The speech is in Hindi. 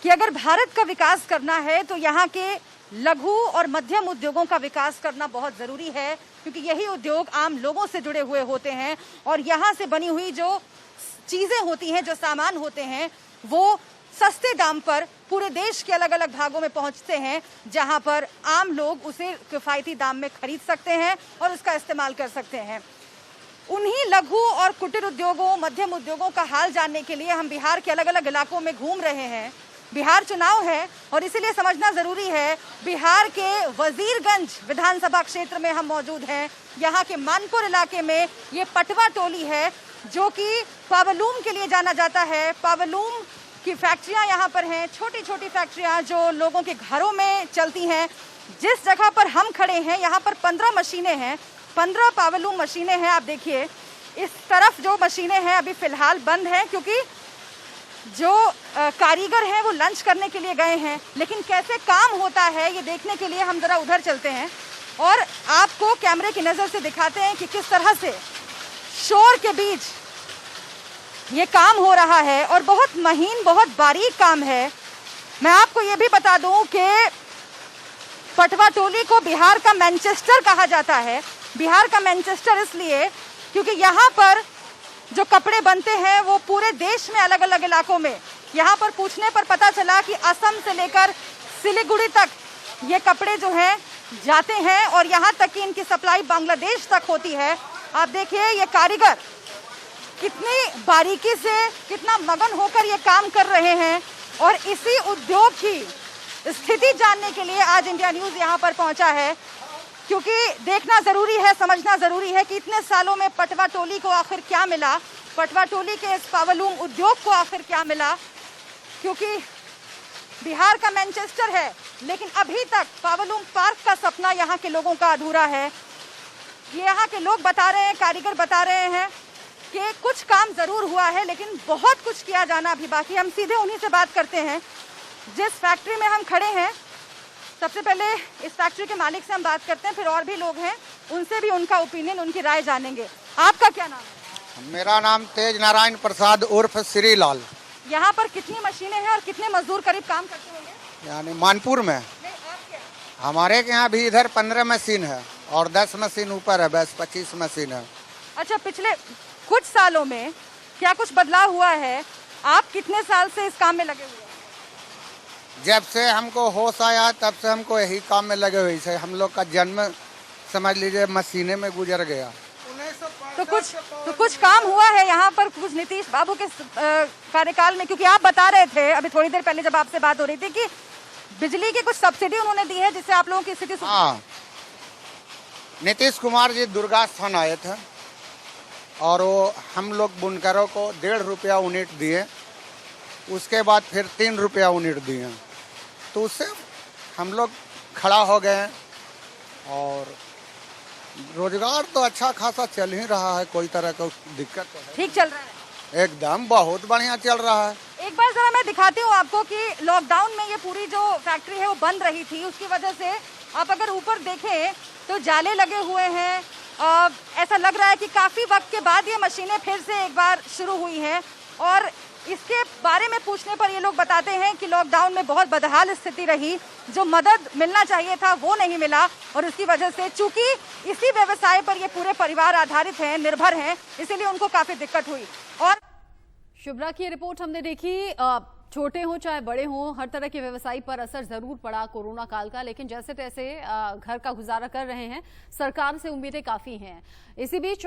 कि अगर भारत का विकास करना है तो यहाँ के लघु और मध्यम उद्योगों का विकास करना बहुत ज़रूरी है, क्योंकि यही उद्योग आम लोगों से जुड़े हुए होते हैं और यहाँ से बनी हुई जो चीज़ें होती हैं, जो सामान होते हैं, वो सस्ते दाम पर पूरे देश के अलग अलग भागों में पहुंचते हैं, जहां पर आम लोग उसे किफ़ायती दाम में खरीद सकते हैं और उसका इस्तेमाल कर सकते हैं। उन्हीं लघु और कुटीर उद्योगों, मध्यम उद्योगों का हाल जानने के लिए हम बिहार के अलग अलग इलाकों में घूम रहे हैं। बिहार चुनाव है और इसीलिए समझना ज़रूरी है। बिहार के वजीरगंज विधानसभा क्षेत्र में हम मौजूद हैं। यहाँ के मानपुर इलाके में ये पटवा टोली है, जो कि पावरलूम के लिए जाना जाता है। पावरलूम की फैक्ट्रियाँ यहाँ पर हैं, छोटी छोटी फैक्ट्रियाँ जो लोगों के घरों में चलती हैं। जिस जगह पर हम खड़े हैं यहाँ पर 15 मशीनें हैं, 15 पावरलूम मशीनें हैं। आप देखिए इस तरफ जो मशीनें हैं अभी फ़िलहाल बंद हैं, क्योंकि जो कारीगर हैं वो लंच करने के लिए गए हैं। लेकिन कैसे काम होता है ये देखने के लिए हम ज़रा उधर चलते हैं और आपको कैमरे की नज़र से दिखाते हैं कि किस तरह से शोर के बीच ये काम हो रहा है और बहुत महीन, बहुत बारीक काम है। मैं आपको ये भी बता दूं कि पटवा टोली को बिहार का मैनचेस्टर कहा जाता है। बिहार का मैनचेस्टर इसलिए क्योंकि यहाँ पर जो कपड़े बनते हैं वो पूरे देश में अलग अलग इलाकों में, यहाँ पर पूछने पर पता चला कि असम से लेकर सिलीगुड़ी तक ये कपड़े जो हैं जाते हैं और यहाँ तक कि इनकी सप्लाई बांग्लादेश तक होती है। आप देखिए ये कारीगर कितनी बारीकी से, कितना मगन होकर ये काम कर रहे हैं और इसी उद्योग की स्थिति जानने के लिए आज इंडिया न्यूज़ यहाँ पर पहुँचा है, क्योंकि देखना ज़रूरी है, समझना ज़रूरी है कि इतने सालों में पटवा टोली को आखिर क्या मिला, पटवा टोली के इस पावरलूम उद्योग को आखिर क्या मिला। क्योंकि बिहार का मैनचेस्टर है, लेकिन अभी तक पावरलूम पार्क का सपना यहाँ के लोगों का अधूरा है। ये यहाँ के लोग बता रहे हैं, कारीगर बता रहे हैं कि कुछ काम ज़रूर हुआ है, लेकिन बहुत कुछ किया जाना अभी बाकी। हम सीधे उन्हीं से बात करते हैं जिस फैक्ट्री में हम खड़े हैं। सबसे पहले इस फैक्ट्री के मालिक से हम बात करते हैं, फिर और भी लोग हैं, उनसे भी उनका ओपिनियन, उनकी राय जानेंगे। आपका क्या नाम है? मेरा नाम तेज नारायण प्रसाद उर्फ श्रीलाल। यहाँ पर कितनी मशीनें हैं और कितने मजदूर करीब काम करते होंगे? यानी मानपुर में नहीं, आपके यहाँ? हमारे के यहाँ भी इधर 15 मशीन है और 10 मशीन ऊपर है, बस 25 मशीन है। अच्छा, पिछले कुछ सालों में क्या कुछ बदलाव हुआ है? आप कितने साल से इस काम में लगे हुए हैं? जब से हमको होश आया तब से हमको यही काम में लगे हुए हैं। हम लोग का जन्म समझ लीजिए मशीने में गुजर गया। तो कुछ काम हुआ है यहाँ पर कुछ नीतीश बाबू के कार्यकाल में? क्योंकि आप बता रहे थे अभी थोड़ी देर पहले जब आपसे बात हो रही थी कि बिजली की कुछ सब्सिडी उन्होंने दी है जिससे आप लोगों की स्थिति। हाँ, नीतीश कुमार जी दुर्गा स्थान आए थे और वो हम लोग बुनकरों को 1.5 रुपया यूनिट दिए, उसके बाद फिर 3 रुपया यूनिट दिए, तो उससे हम लोग खड़ा हो गए और रोजगार तो अच्छा खासा चल ही रहा है, कोई तरह का दिक्कत तो है। ठीक चल रहा है, एकदम बहुत बढ़िया चल रहा है। एक बार जरा मैं दिखाती हूँ आपको कि लॉकडाउन में ये पूरी जो फैक्ट्री है वो बंद रही थी, उसकी वजह से आप अगर ऊपर देखें तो जाले लगे हुए हैं। ऐसा लग रहा है कि काफ़ी वक्त के बाद ये मशीनें फिर से एक बार शुरू हुई हैं और इसके बारे में पूछने पर ये लोग बताते हैं कि लॉकडाउन में बहुत बदहाल स्थिति रही, जो मदद मिलना चाहिए था वो नहीं मिला और इसकी वजह से चूंकि इसी व्यवसाय पर ये पूरे परिवार आधारित हैं, निर्भर हैं, इसीलिए उनको काफ़ी दिक्कत हुई। और शुभ्रा की रिपोर्ट हमने देखी, छोटे हों चाहे बड़े हों, हर तरह के व्यवसायी पर असर जरूर पड़ा कोरोना काल का, लेकिन जैसे तैसे घर का गुजारा कर रहे हैं। सरकार से उम्मीदें काफ़ी हैं। इसी बीच